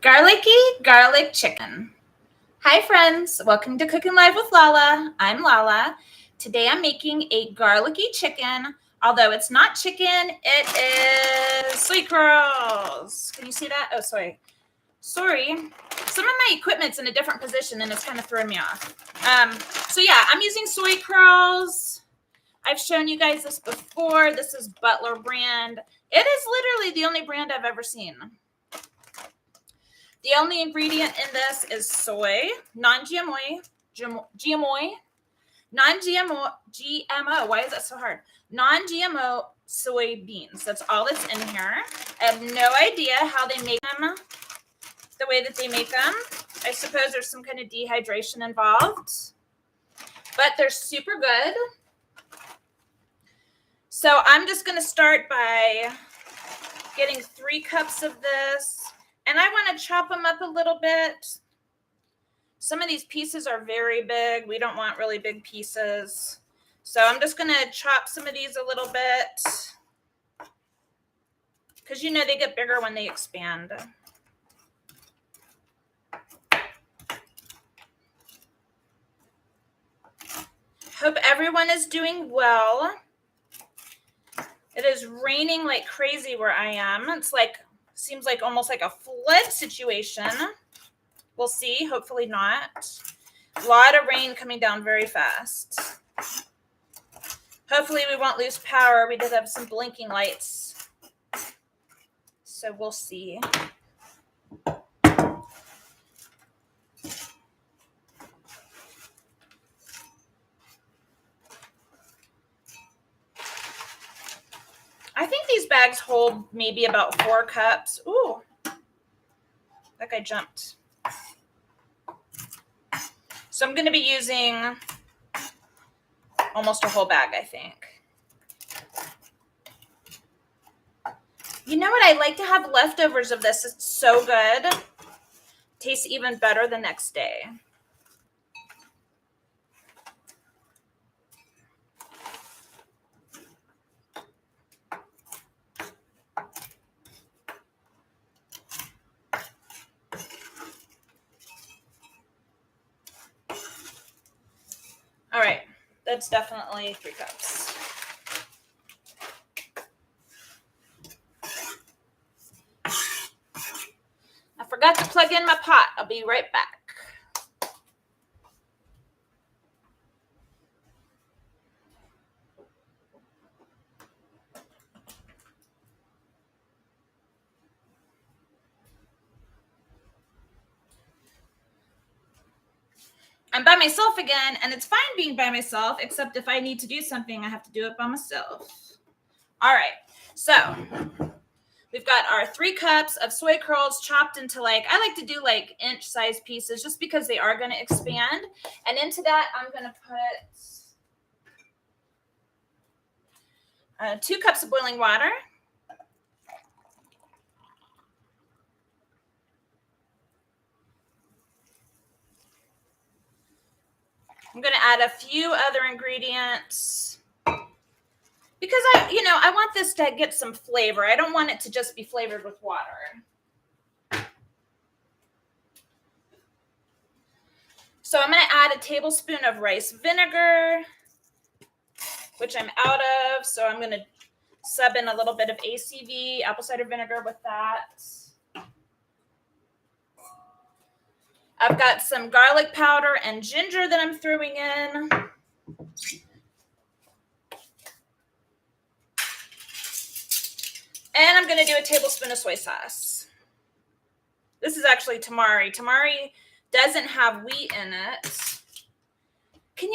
Garlicky garlic chicken. Hi friends, welcome to Cooking Live with Lala. I'm Lala. Today I'm making a garlicky chicken. Although it's not chicken, it is soy curls. Can you see that? Oh, sorry. Some of my equipment's in a different position and it's kind of throwing me off. So yeah, I'm using soy curls. I've shown you guys this before. This is Butler brand. It is literally the only brand I've ever seen. The only ingredient in this is soy, non-GMO, non-GMO, why is that so hard? Non-GMO soybeans, that's all that's in here. I have no idea how they make them the way that they make them. I suppose there's some kind of dehydration involved, but they're super good. So I'm just gonna start by getting 3 cups of this. And I want to chop them up a little bit. Some of these pieces are very big. We don't want really big pieces. So I'm just going to chop some of these a little bit. Because you know they get bigger when they expand. Hope everyone is doing well. It is raining like crazy where I am. It's like, seems like almost like a flood situation. We'll see. Hopefully not. A lot of rain coming down very fast. Hopefully we won't lose power. We did have some blinking lights. So we'll see. I think these bags hold maybe about 4 cups. Ooh, that guy jumped. So I'm going to be using almost a whole bag, I think. You know what? I like to have leftovers of this. It's so good. Tastes even better the next day. All right, that's definitely 3 cups. I forgot to plug in my pot. I'll be right back. I'm by myself again, and it's fine being by myself, except if I need to do something, I have to do it by myself. All right, so we've got our 3 cups of soy curls chopped into I like to do inch size pieces just because they are going to expand. And into that, I'm going to put 2 cups of boiling water. I'm going to add a few other ingredients because I want this to get some flavor. I don't want it to just be flavored with water. So I'm going to add a tablespoon of rice vinegar, which I'm out of. So I'm going to sub in a little bit of ACV, apple cider vinegar, with that. I've got some garlic powder and ginger that I'm throwing in. And I'm going to do a tablespoon of soy sauce. This is actually tamari. Tamari doesn't have wheat in it. Can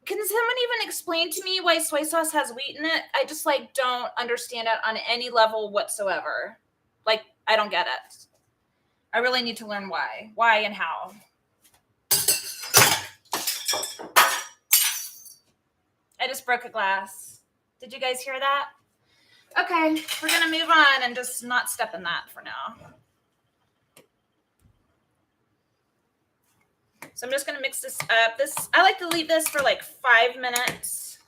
someone even explain to me why soy sauce has wheat in it? I just don't understand it on any level whatsoever. I don't get it. I really need to learn why and how. I just broke a glass. Did you guys hear that? Okay, we're going to move on and just not step in that for now. So I'm just going to mix this up. I like to leave this for 5 minutes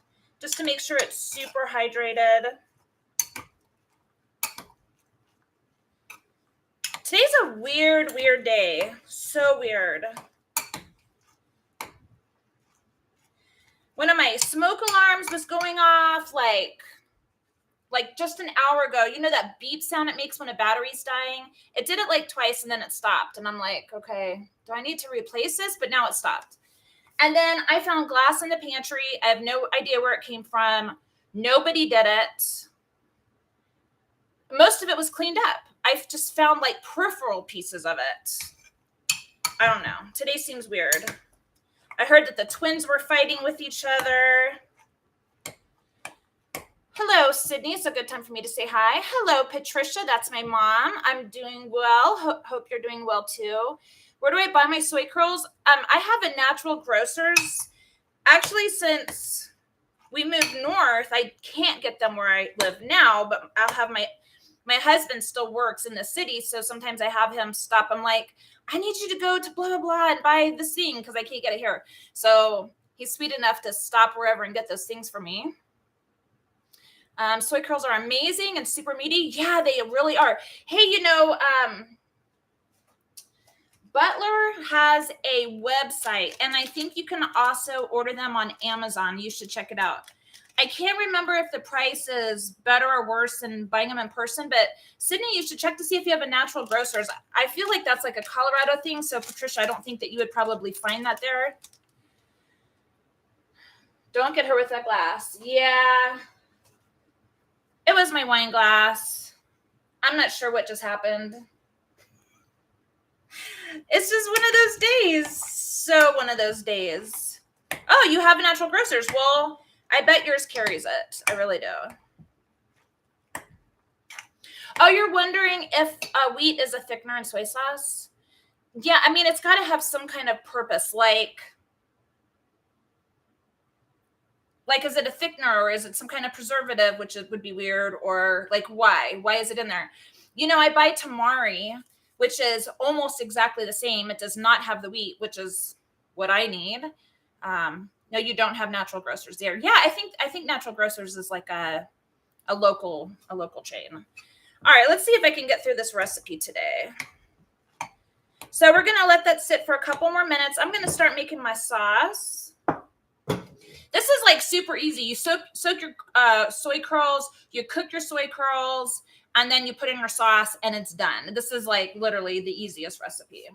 just to make sure it's super hydrated. a weird, weird day. So weird. One of my smoke alarms was going off like just an hour ago. You know that beep sound it makes when a battery's dying? It did it like twice and then it stopped. And I'm like, okay, do I need to replace this? But now it stopped. And then I found glass in the pantry. I have no idea where it came from. Nobody did it. Most of it was cleaned up. I've just found like peripheral pieces of it. I don't know. Today seems weird. I heard that the twins were fighting with each other. Hello, Sydney. It's a good time for me to say hi. Hello, Patricia. That's my mom. I'm doing well. Hope you're doing well too. Where do I buy my soy curls? I have a Natural Grocers. Actually, since we moved north, I can't get them where I live now, but I'll have my husband still works in the city, so sometimes I have him stop. I'm like, I need you to go to blah, blah, blah and buy this thing because I can't get it here. So he's sweet enough to stop wherever and get those things for me. Soy curls are amazing and super meaty. Yeah, they really are. Hey, Butler has a website, and I think you can also order them on Amazon. You should check it out. I can't remember if the price is better or worse than buying them in person, but Sydney, you should check to see if you have a Natural Grocers. I feel like that's like a Colorado thing. So Patricia, I don't think that you would probably find that there. Don't get her with that glass. Yeah. It was my wine glass. I'm not sure what just happened. It's just one of those days. So one of those days. Oh, you have a Natural Grocers. Well, I bet yours carries it. I really do. Oh, you're wondering if wheat is a thickener in soy sauce? Yeah, I mean, it's got to have some kind of purpose. Like, is it a thickener or is it some kind of preservative, which would be weird? Or like, why? Why is it in there? I buy tamari, which is almost exactly the same. It does not have the wheat, which is what I need. No, you don't have Natural Grocers there. Yeah, I think Natural Grocers is like a local chain. All right, let's see if I can get through this recipe today. So we're gonna let that sit for a couple more minutes. I'm gonna start making my sauce. This is like super easy. You soak your soy curls, you cook your soy curls, and then you put in your sauce and it's done. This is like literally the easiest recipe.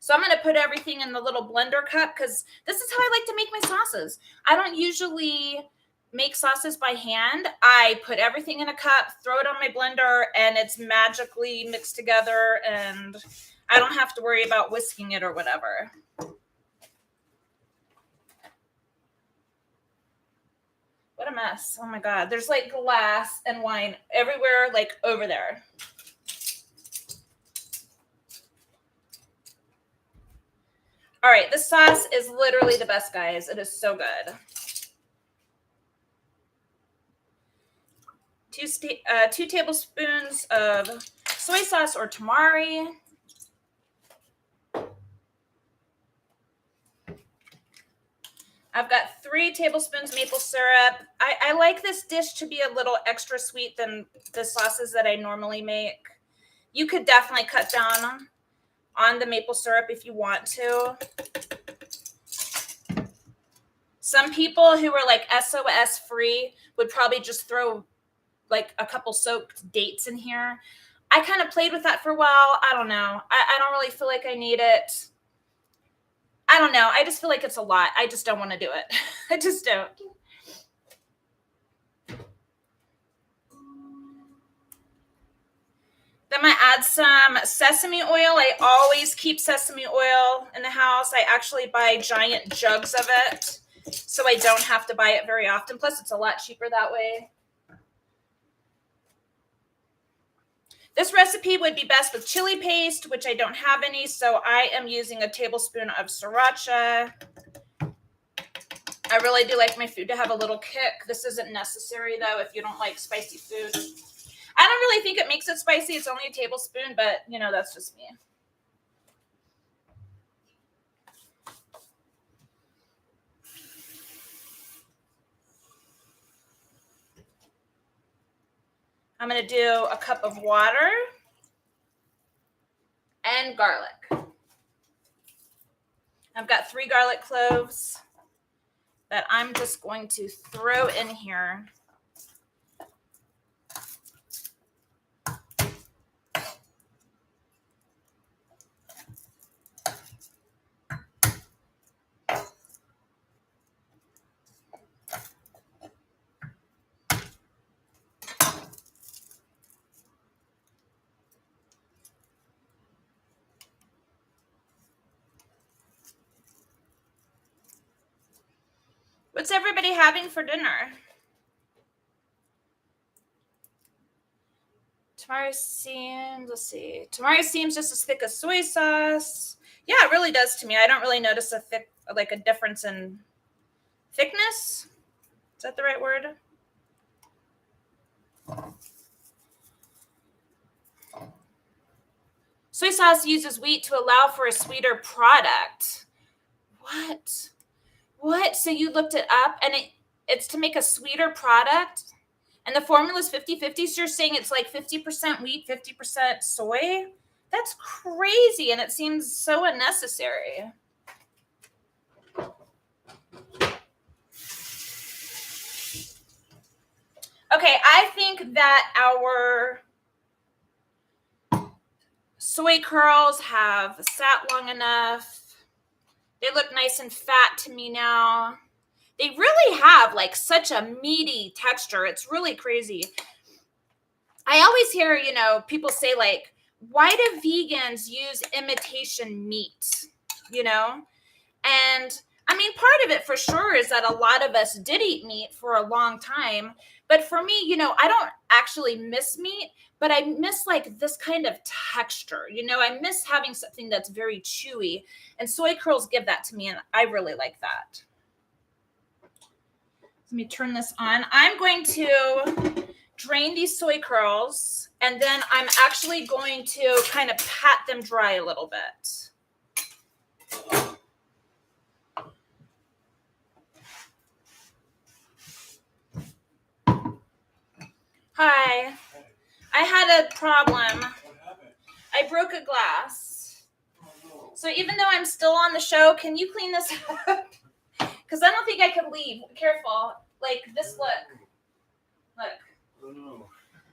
So I'm going to put everything in the little blender cup because this is how I like to make my sauces. I don't usually make sauces by hand. I put everything in a cup, throw it on my blender, and it's magically mixed together, and I don't have to worry about whisking it or whatever. What a mess. Oh my God. There's like glass and wine everywhere, like over there. All right. The sauce is literally the best, guys. It is so good. 2 tablespoons of soy sauce or tamari. I've got 3 tablespoons maple syrup. I like this dish to be a little extra sweet than the sauces that I normally make. You could definitely cut down on the maple syrup if you want to. Some people who are like SOS free would probably just throw like a couple soaked dates in here. I kind of played with that for a while. I don't know. I don't really feel like I need it. I don't know. I just feel like it's a lot. I just don't want to do it. I just don't. Then I add some sesame oil. I always keep sesame oil in the house. I actually buy giant jugs of it, so I don't have to buy it very often. Plus, it's a lot cheaper that way. This recipe would be best with chili paste, which I don't have any, so I am using a tablespoon of sriracha. I really do like my food to have a little kick. This isn't necessary, though, if you don't like spicy food. I don't really think it makes it spicy. It's only a tablespoon, but, that's just me. I'm going to do a cup of water. and garlic. I've got 3 garlic cloves that I'm just going to throw in here. What's everybody having for dinner? Tamari seems, let's see. Tamari seems just as thick as soy sauce. Yeah, it really does to me. I don't really notice a difference in thickness. Is that the right word? Soy sauce uses wheat to allow for a sweeter product. What? So you looked it up and it's to make a sweeter product? And the formula is 50-50, so you're saying it's like 50% wheat, 50% soy? That's crazy, and it seems so unnecessary. Okay, I think that our soy curls have sat long enough. They look nice and fat to me now. They really have like such a meaty texture. It's really crazy. I always hear, people say like, why do vegans use imitation meat? And I mean, part of it for sure is that a lot of us did eat meat for a long time. But for me, I don't actually miss meat, but I miss like this kind of texture. I miss having something that's very chewy. And soy curls give that to me, and I really like that. Let me turn this on. I'm going to drain these soy curls, and then I'm actually going to kind of pat them dry a little bit. Hi. I had a problem. What happened? I broke a glass. So even though I'm still on the show, can you clean this up? Because I don't think I could leave. Careful. Like this, look. Oh no.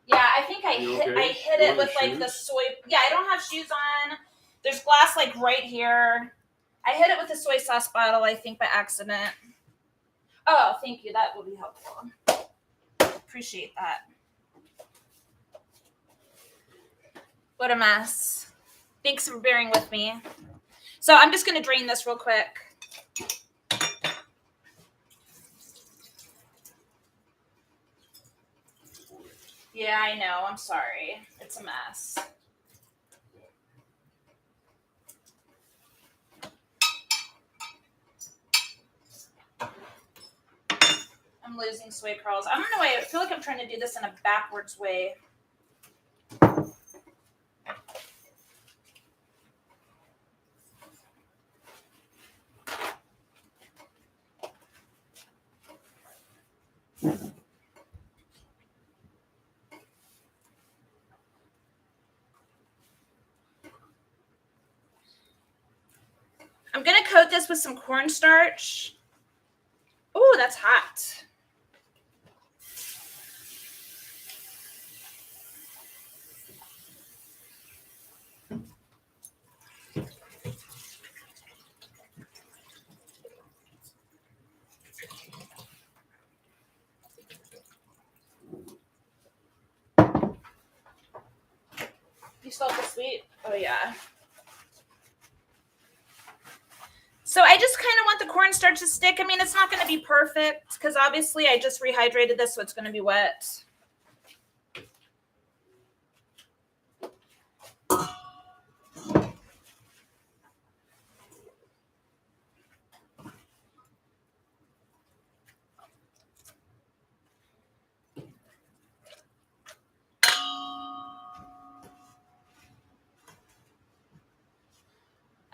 Yeah, I think I hit it with like the soy. Yeah, I don't have shoes on. There's glass like right here. I hit it with a soy sauce bottle, I think, by accident. Oh, thank you. That will be helpful. Appreciate that. What a mess. Thanks for bearing with me. So I'm just going to drain this real quick. Yeah, I know. I'm sorry. It's a mess. I'm losing soy curls. I don't know why. I feel like I'm trying to do this in a backwards way. I'm going to coat this with some cornstarch. Oh, that's hot. You still have the sweet? Oh, yeah. So I just kind of want the cornstarch to stick. I mean, it's not going to be perfect because obviously I just rehydrated this, so it's going to be wet.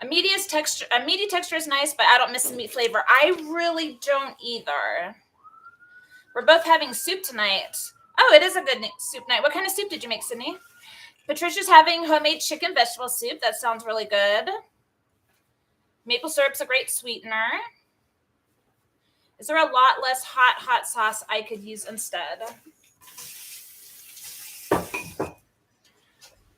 A meaty texture is nice, but I don't miss the meat flavor. I really don't either. We're both having soup tonight. Oh, it is a good soup night. What kind of soup did you make, Sydney? Patricia's having homemade chicken vegetable soup. That sounds really good. Maple syrup's a great sweetener. Is there a lot less hot sauce I could use instead?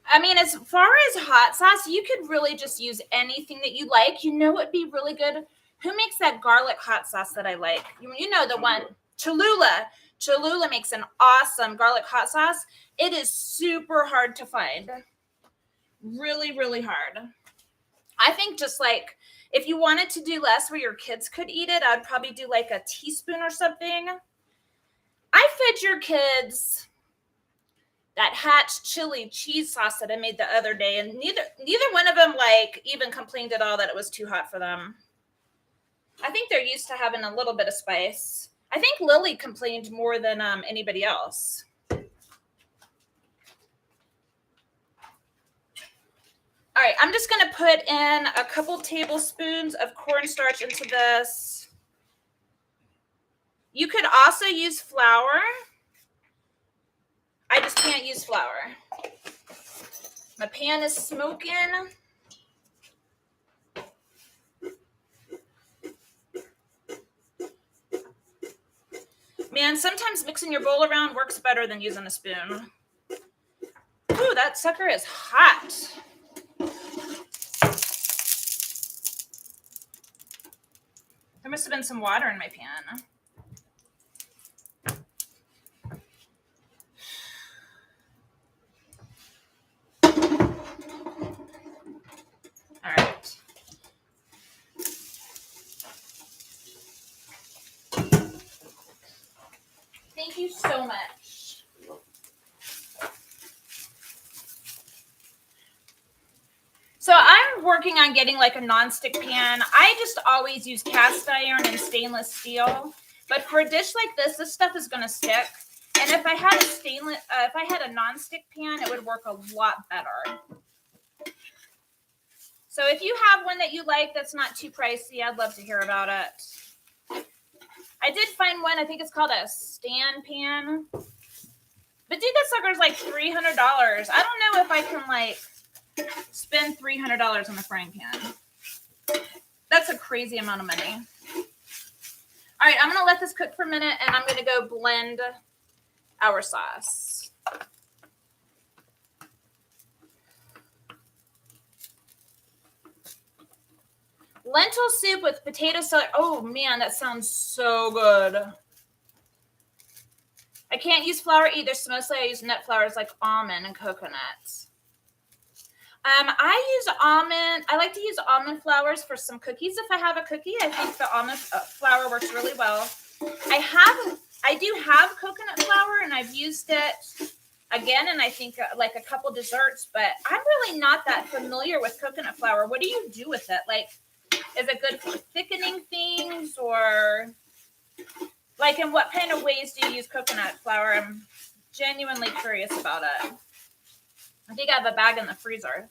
I mean, as far as hot sauce, you could really just use anything that you like. You know what'd be really good? Who makes that garlic hot sauce that I like? You know the one. Cholula. Cholula makes an awesome garlic hot sauce. It is super hard to find. Really, really hard. I think just like if you wanted to do less where your kids could eat it, I'd probably do like a teaspoon or something. I fed your kids that Hatch chili cheese sauce that I made the other day, and neither one of them like even complained at all that it was too hot for them. I think they're used to having a little bit of spice. I think Lily complained more than anybody else. All right, I'm just going to put in a couple tablespoons of cornstarch into this. You could also use flour. I just can't use flour. My pan is smoking. Man, sometimes mixing your bowl around works better than using a spoon. Ooh, that sucker is hot. There must have been some water in my pan. All right. Thank you so much. So I'm working on getting like a nonstick pan. I just always use cast iron and stainless steel. But for a dish like this stuff is going to stick. And if I had a nonstick pan, it would work a lot better. So if you have one that you like that's not too pricey, I'd love to hear about it. I did find one, I think it's called a stand pan. But dude, that sucker's like $300. I don't know if I can like spend $300 on a frying pan. That's a crazy amount of money. All right, I'm going to let this cook for a minute, and I'm going to go blend our sauce. Lentil soup with potato salad. Oh, man, that sounds so good. I can't use flour either, so mostly I use nut flours like almond and coconut. I like to use almond flours for some cookies. If I have a cookie, I think the almond flour works really well. I do have coconut flour, and I've used it again, and I think like a couple desserts, but I'm really not that familiar with coconut flour. What do you do with it? Like, is it good for thickening things, or like in what kind of ways do you use coconut flour? I'm genuinely curious about it. I think I have a bag in the freezer.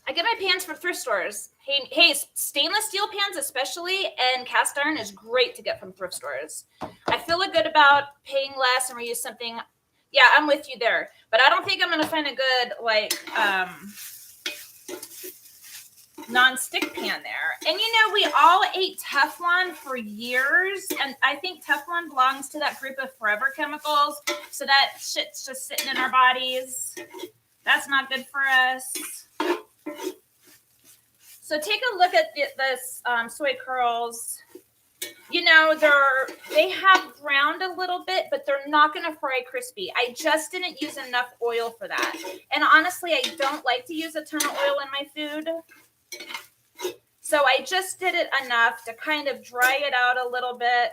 I get my pans from thrift stores. Hey, stainless steel pans especially, and cast iron is great to get from thrift stores. I feel good about paying less and reuse something. Yeah, I'm with you there. But I don't think I'm going to find a good, like, non-stick pan there. And, you know, we all ate Teflon for years, and I think Teflon belongs to that group of forever chemicals, so that shit's just sitting in our bodies. That's not good for us. So take a look at this soy curls. You know, they have browned a little bit, but they're not going to fry crispy. I just didn't use enough oil for that. And honestly, I don't like to use a ton of oil in my food. So I just did it enough to kind of dry it out a little bit,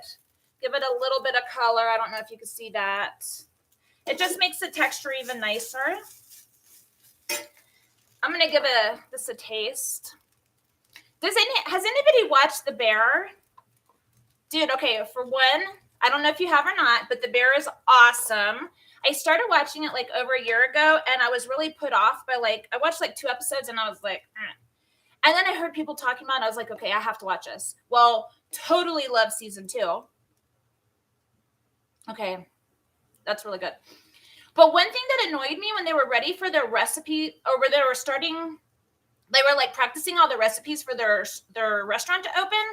give it a little bit of color. I don't know if you can see that. It just makes the texture even nicer. I'm going to give this a taste. Has anybody watched The Bear? Dude, okay, for one, I don't know if you have or not, but The Bear is awesome. I started watching it like over a year ago, and I was really put off by I watched like 2 episodes, and I was like, And then I heard people talking about it. I was like, okay, I have to watch this. Well, totally love season 2. Okay, that's really good. But one thing that annoyed me when they were ready for their recipe, or when they were like practicing all the recipes for their restaurant to open,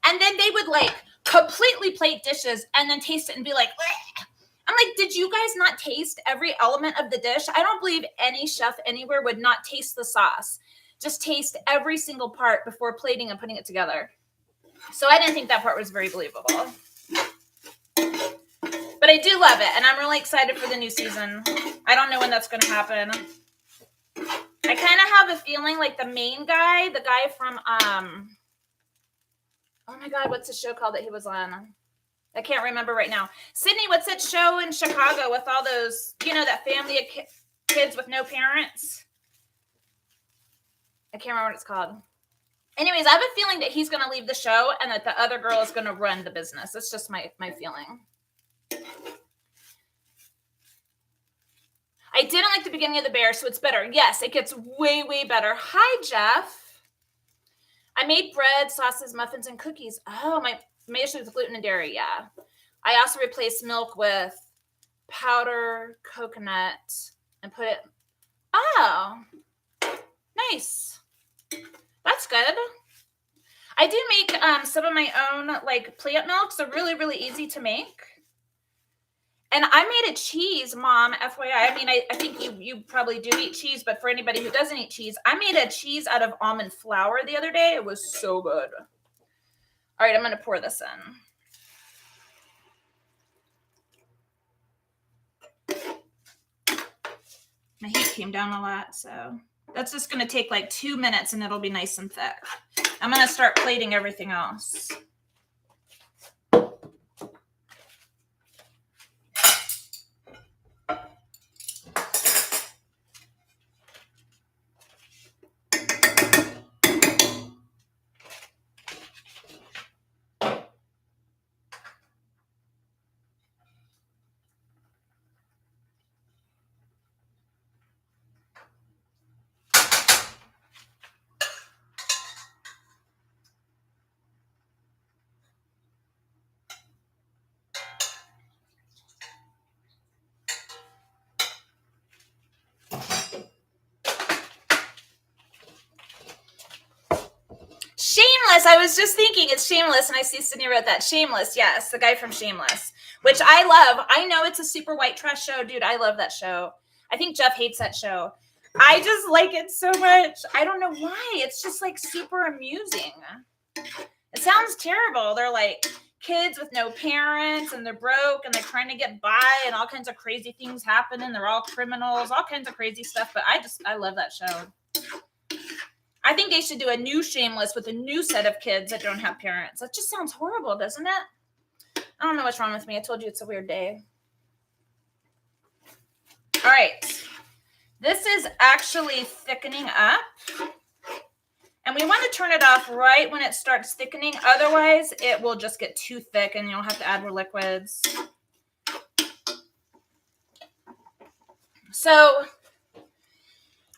and then they would like completely plate dishes and then taste it and be like, bleh. I'm like, did you guys not taste every element of the dish? I don't believe any chef anywhere would not taste the sauce. Just taste every single part before plating and putting it together. So I didn't think that part was very believable. But I do love it, and I'm really excited for the new season. I don't know when that's going to happen. I kind of have a feeling like the main guy, the guy from, oh my God, what's the show called that he was on? I can't remember right now. Sydney, what's that show in Chicago with all those, that family of kids with no parents? I can't remember what it's called. Anyways, I have a feeling that he's going to leave the show and that the other girl is going to run the business. That's just my feeling. I didn't like the beginning of the bear, so it's better. Yes, it gets way, way better. Hi, Jeff. I made bread, sauces, muffins, and cookies. Oh, my made it with gluten and dairy, yeah. I also replaced milk with powder coconut and put it. Oh, nice. That's good. I do make some of my own like plant milks. They're really, really easy to make. And I made a cheese, Mom, FYI. I mean, I think you probably do eat cheese, but for anybody who doesn't eat cheese, I made a cheese out of almond flour the other day. It was so good. All right, I'm going to pour this in. My heat came down a lot, so that's just going to take like 2 minutes and it'll be nice and thick. I'm going to start plating everything else. Shameless. I was just thinking it's Shameless, and I see Sydney wrote that. Shameless, yes, the guy from Shameless, which I love. I know it's a super white trash show, dude. I love that show. I think Jeff hates that show. I just like it so much. I don't know why. It's just like super amusing. It sounds terrible. They're like kids with no parents, and they're broke, and they're trying to get by, and all kinds of crazy things happen, and they're all criminals, all kinds of crazy stuff. But I love that show. I think they should do a new Shameless with a new set of kids that don't have parents. That just sounds horrible, doesn't it? I don't know what's wrong with me. I told you it's a weird day. All right. This is actually thickening up. And we want to turn it off right when it starts thickening. Otherwise, it will just get too thick and you'll have to add more liquids. So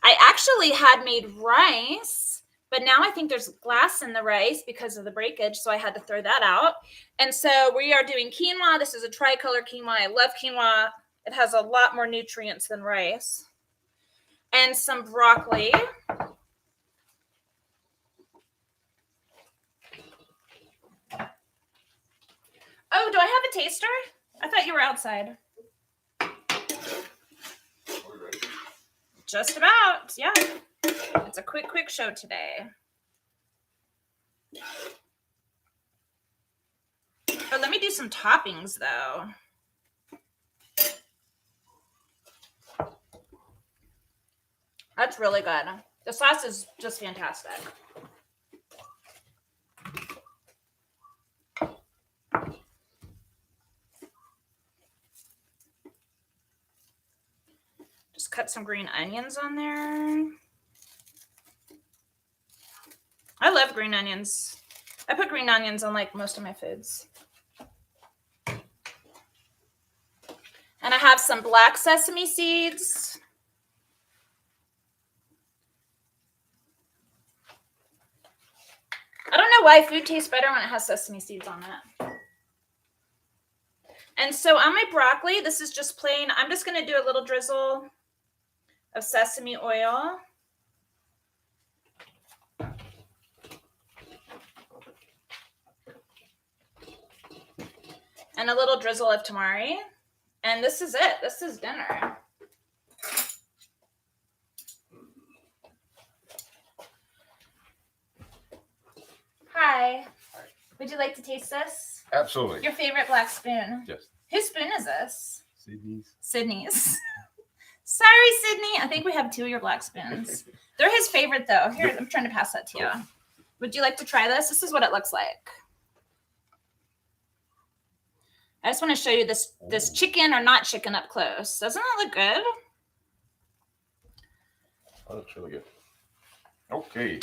I actually had made rice, but now I think there's glass in the rice because of the breakage, so I had to throw that out. And so we are doing quinoa. This is a tricolor quinoa. I love quinoa. It has a lot more nutrients than rice. And some broccoli. Oh, do I have a taster? I thought you were outside. Just about, yeah. It's a quick show today. Oh, let me do some toppings, though. That's really good. The sauce is just fantastic. Just cut some green onions on there. I love green onions. I put green onions on like most of my foods. And I have some black sesame seeds. why food tastes better when it has sesame seeds on it. And so on my broccoli, this is just plain. I'm just going to do a little drizzle of sesame oil. And a little drizzle of tamari. And this is it. This is dinner. Hi. Would you like to taste this? Absolutely. Your favorite black spoon. Yes. Whose spoon is this? Sydney's. Sydney's. Sorry, Sydney. I think we have 2 of your black spoons. They're his favorite, though. Here, I'm trying to pass that to you. Would you like to try this? This is what it looks like. I just want to show you this chicken or not chicken up close. Doesn't that look good? That looks really good. Okay.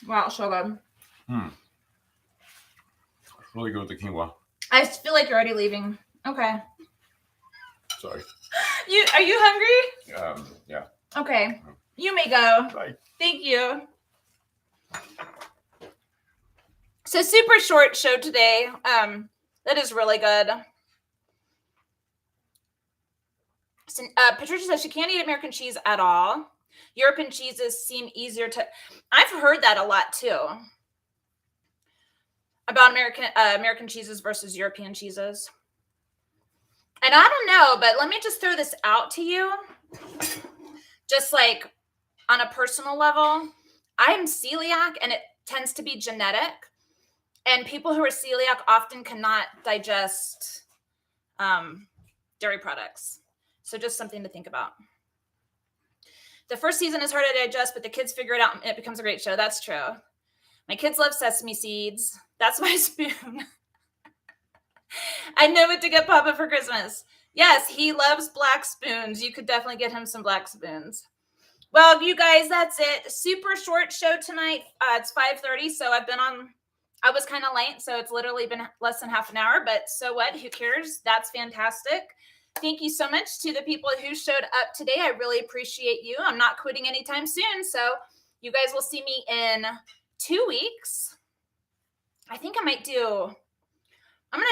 Wow, so good. It's really good with the quinoa. I feel like you're already leaving. Okay. Sorry. Are you hungry? Yeah. Okay. You may go. Bye. Thank you. So super short show today. That is really good. So, Patricia says she can't eat American cheese at all. European cheeses seem easier to. I've heard that a lot too. About American cheeses versus European cheeses. And I don't know, but let me just throw this out to you. Just like on a personal level, I'm celiac and it tends to be genetic. And people who are celiac often cannot digest dairy products. So just something to think about. The first season is hard to digest, but the kids figure it out and it becomes a great show. That's true. My kids love sesame seeds. That's my spoon. I know what to get Papa for Christmas. Yes, he loves black spoons. You could definitely get him some black spoons. Well, you guys, that's it. Super short show tonight. It's 5:30, so I was kind of late, so it's literally been less than half an hour, but so what? Who cares? That's fantastic. Thank you so much to the people who showed up today. I really appreciate you. I'm not quitting anytime soon, so you guys will see me in 2 weeks. I think I'm going to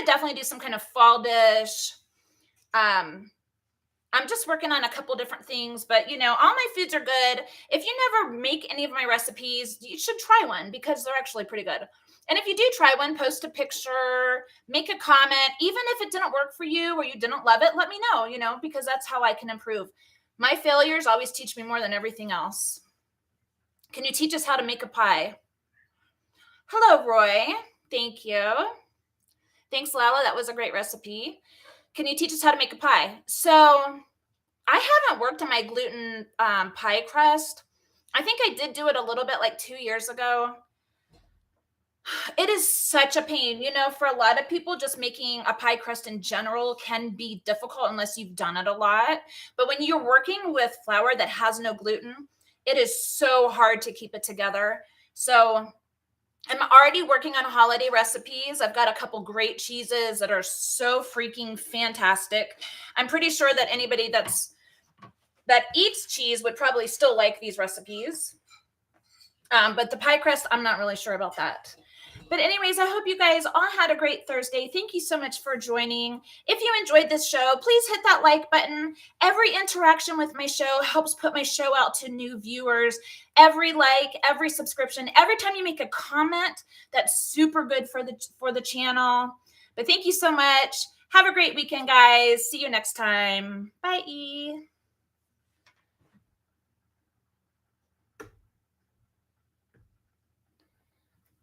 definitely do some kind of fall dish. I'm just working on a couple different things, but all my foods are good. If you never make any of my recipes, you should try one because they're actually pretty good. And if you do try one, post a picture, make a comment. Even if it didn't work for you or you didn't love it, let me know, because that's how I can improve. My failures always teach me more than everything else. Can you teach us how to make a pie? Hello, Roy. Thank you. Thanks, Lala. That was a great recipe. Can you teach us how to make a pie? So I haven't worked on my gluten pie crust. I think I did do it a little bit like 2 years ago. It is such a pain, for a lot of people, just making a pie crust in general can be difficult unless you've done it a lot. But when you're working with flour that has no gluten, it is so hard to keep it together. So I'm already working on holiday recipes. I've got a couple great cheeses that are so freaking fantastic. I'm pretty sure that anybody that eats cheese would probably still like these recipes. But the pie crust, I'm not really sure about that. But anyways, I hope you guys all had a great Thursday. Thank you so much for joining. If you enjoyed this show, please hit that like button. Every interaction with my show helps put my show out to new viewers. Every like, every subscription, every time you make a comment, that's super good for the channel. But thank you so much. Have a great weekend, guys. See you next time. Bye.